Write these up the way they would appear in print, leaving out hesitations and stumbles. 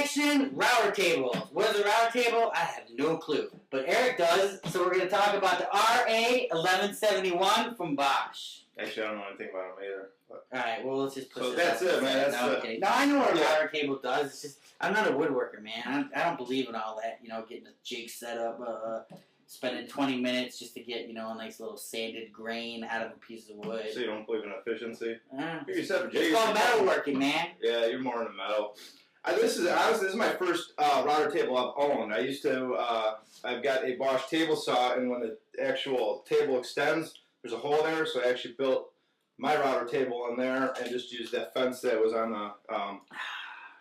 action, router tables. What is a router table? I have no clue. But Eric does, so we're going to talk about the RA1171 from Bosch. Actually, I don't know anything about them either. Alright, well, let's just put so that's it, man. That's no, I know what a router table does. It's just, I'm not a woodworker, man. I don't believe in all that, you know, getting a jig set up, spending 20 minutes just to get, you know, a nice little sanded grain out of a piece of wood. So you don't believe in efficiency? It's called metalworking, man. Yeah, you're more into metal. This is my first router table I've owned. I used to, I've got a Bosch table saw, and when the actual table extends, there's a hole there, so I actually built my router table in there and just used that fence that was on the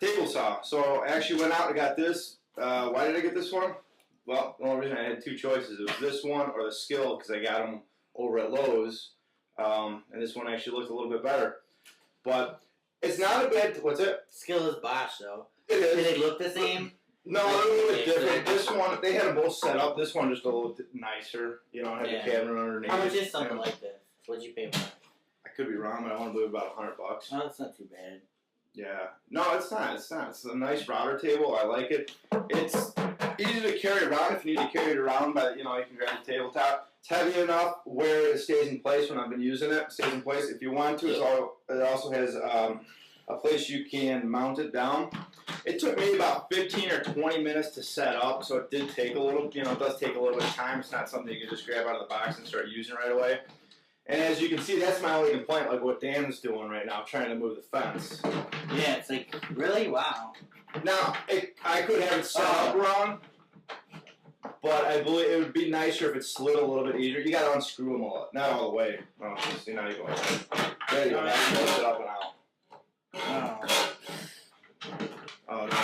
table saw. So I actually went out and got this. Why did I get this one? Well, the only reason I had two choices. It was this one or the Skill, because I got them over at Lowe's. And this one actually looked a little bit better. But it's not a bad... What's it? Skill is Bosch, though. It is. Do they look the same? No, they're a little bit different. This one, they had them both set up. This one just a little bit nicer. You know, had the cabinet underneath. How much is something like this? What'd you pay for it? I could be wrong, but I want to believe about $100. Oh, that's not too bad. Yeah. No, it's not. It's not. It's a nice router table. I like it. It's easy to carry around if you need to carry it around, but you know, you can grab the tabletop. It's heavy enough where it stays in place when I've been using it. It stays in place. If you want to, it also has a place you can mount it down. It took me about 15 or 20 minutes to set up, so it did take a little, you know, it does take a little bit of time. It's not something you can just grab out of the box and start using right away. And as you can see, that's my only complaint, like what Dan's doing right now, trying to move the fence. Yeah, it's like, really? Wow. Now, I could have it set up wrong, but I believe it would be nicer if it slid a little bit easier. You got to unscrew them not all the way. Oh, see, now you go. There you go. Now you lift it up and out. Oh, no.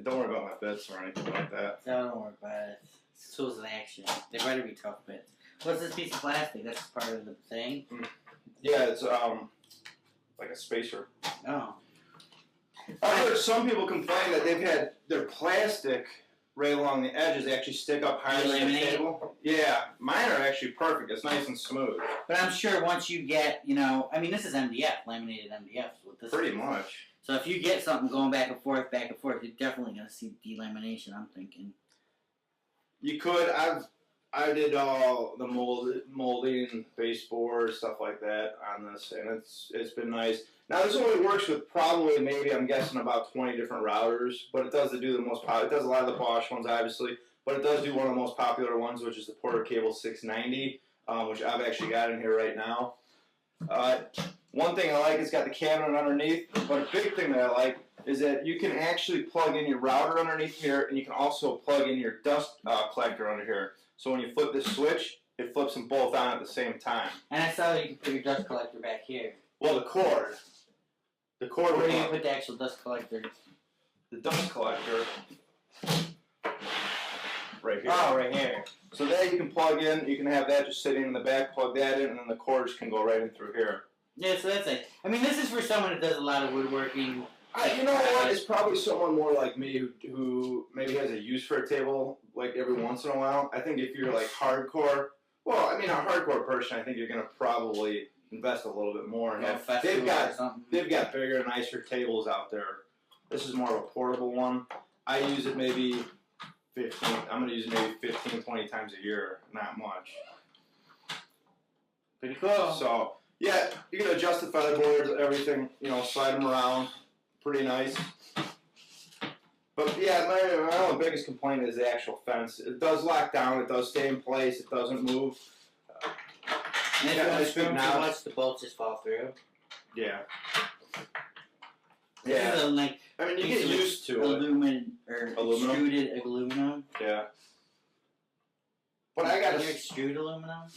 Don't worry about my bits or anything like that. No, don't worry about it. It's tools in action. They better be tough bits. What's this piece of plastic? That's part of the thing? Yeah, it's like a spacer. Oh. I've heard some people complain that they've had their plastic right along the edges actually stick up higher than the table. Yeah, mine are actually perfect. It's nice and smooth. But I'm sure once you get, you know, I mean, this is MDF, laminated MDF. With this pretty much. So if you get something going back and forth, you're definitely going to see delamination, I'm thinking. You could. I did all the molding, baseboard, stuff like that on this, and it's been nice. Now this only works with probably maybe I'm guessing about 20 different routers, but it does do the most popular. It does a lot of the Bosch ones, obviously, but it does do one of the most popular ones, which is the Porter Cable 690, which I've actually got in here right now. One thing I like, it's got the cabinet underneath, but a big thing that I like is that you can actually plug in your router underneath here, and you can also plug in your dust collector under here. So when you flip this switch, it flips them both on at the same time. And I saw that you can put your dust collector back here. Well, the cord. Where do you put the actual dust collector? The dust collector. Right here. Oh, right here. So that you can plug in. You can have that just sitting in the back, plug that in, and then the cords can go right in through here. Yeah, so that's it. I mean, this is for someone that does a lot of woodworking. You know what? It's probably someone more like me who maybe has a use for a table like every once in a while. I think if you're like hardcore, well, I mean a hardcore person, I think you're going to probably invest a little bit more. And they've got bigger, nicer tables out there. This is more of a portable one. I use it maybe 15. I'm going to use it maybe 15, 20 times a year. Not much. Pretty cool. So yeah, you can adjust the featherboards, everything. You know, slide them around. Pretty nice. But yeah, my only biggest complaint is the actual fence. It does lock down, it does stay in place, it doesn't move. And if you want to screw too much, the bolts just fall through. Yeah. Yeah. This is like, I mean, you get used to aluminum. Extruded aluminum. Yeah. But I got extruded aluminum?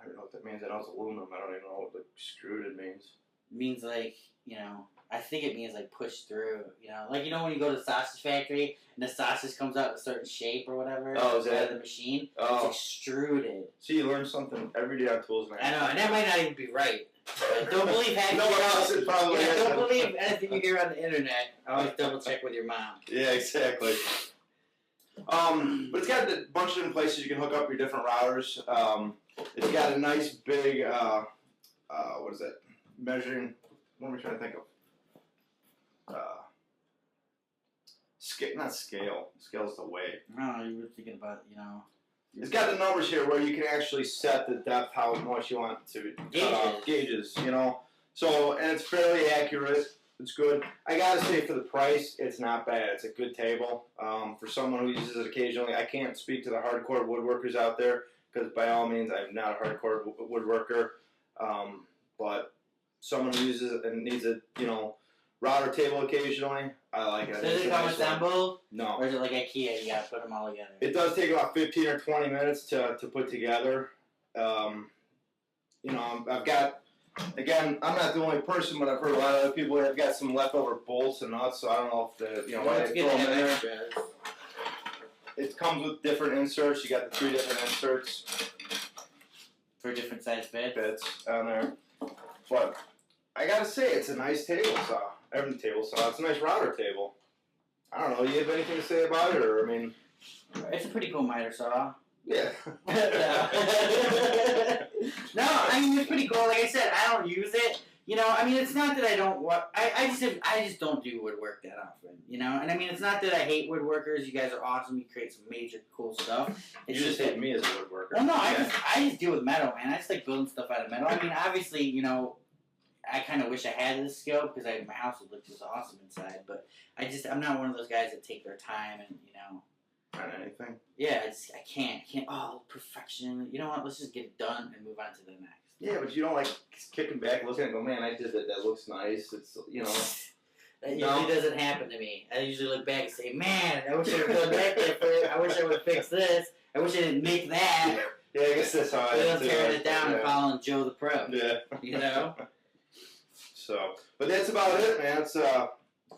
I don't know what that means. I know it's aluminum. I don't even know what extruded means. It means like, you know, I think it means like push through, you know, like, you know, when you go to the sausage factory and the sausage comes out in a certain shape or whatever. Oh, is that out of the machine? Oh. It's extruded. See, you learn something every day on Tools, man. I know, and that might not even be right. Don't believe don't believe anything you hear on the internet. Always double check with your mom. Yeah, exactly. But it's got a bunch of different places you can hook up your different routers. It's got a nice big, what is it? Measuring. What am I trying to think of? not scale. Scale's the way. No, you were thinking about, It's got the numbers here where you can actually set the depth, how much you want to cut off. Gauges, So, and it's fairly accurate. It's good. I gotta say, for the price, it's not bad. It's a good table. For someone who uses it occasionally, I can't speak to the hardcore woodworkers out there because by all means, I'm not a hardcore woodworker. But someone who uses it and needs a, router table occasionally, I like it. Does it come assembled? No. Or is it like IKEA? You gotta put them all together. It does take about 15 or 20 minutes to put together. I've got. Again, I'm not the only person, but I've heard a lot of other people have got some leftover bolts and nuts, so I don't know if why they throw them in there. It comes with different inserts. You got the 3 different inserts for different size bits on there. But I gotta say, it's a nice table saw. It's a nice router table. I don't know. You have anything to say about it, or I mean, it's a pretty cool miter saw. Yeah. No, I mean, it's pretty cool. Like I said, I don't use it. I mean, it's not that I don't want. I just don't do woodwork that often. And I mean, it's not that I hate woodworkers. You guys are awesome. You create some major cool stuff. It's you just hate me as a woodworker. Well, no, I just deal with metal, man. I just like building stuff out of metal. I mean, obviously, I kind of wish I had this skill because my house would look just awesome inside. But I'm not one of those guys that take their time and on anything. Yeah, I can't. Oh, perfection. You know what? Let's just get it done and move on to the next. Yeah, but you don't like kicking back, looking and go, man, I did that. That looks nice. It's That usually doesn't happen to me. I usually look back and say, man, I wish I would have gone back there for it. I wish I would have fixed this. I wish I didn't make that. Yeah, I guess that's how I am tearing it down and calling Joe the Pro. Yeah. So, but that's about it, man. It's if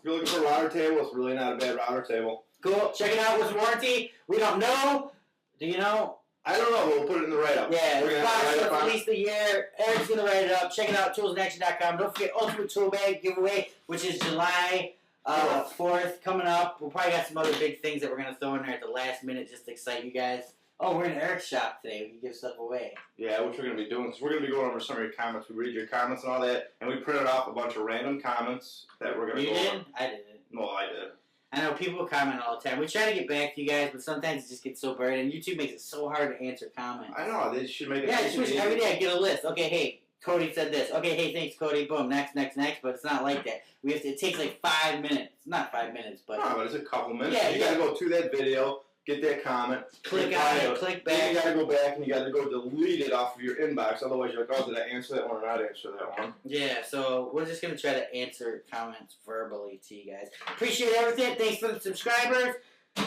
you're looking for a router table, it's really not a bad router table. Cool. Check it out with warranty. We don't know. Do you know? I don't know. We'll put it in the write-up. Yeah, it's Bosch for at least a year. Eric's going to write it up. Check it out, toolsinaction.com. Don't forget Ultimate Tool Bag giveaway, which is July 4th coming up. We'll probably got some other big things that we're going to throw in there at the last minute just to excite you guys. Oh, we're in Eric's shop today. We can give stuff away. Yeah, which we're going to be doing. Because we're going to be going over some of your comments. We read your comments and all that. And we printed off a bunch of random comments that we're going to go over. You did? I didn't. Well, I did. I know people comment all the time. We try to get back to you guys, but sometimes it just gets so buried, and YouTube makes it so hard to answer comments. I know. They should make it easy. Every day I get a list. Okay, hey, Cody said this. Okay, hey, thanks, Cody. Boom, next. But it's not like that. It takes like 5 minutes. Not 5 minutes, but... No, but it's a couple minutes. Yeah, you got to go to that video, get that comment. Click on it, click back. Then you got to go back, and you got to go delete it off of your inbox. Otherwise, you're like, oh, did I answer that one or not answer that one? Yeah, so we're just going to try to answer comments verbally to you guys. Appreciate everything. Thanks for the subscribers.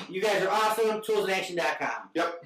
You guys are awesome. Toolsinaction.com. Yep.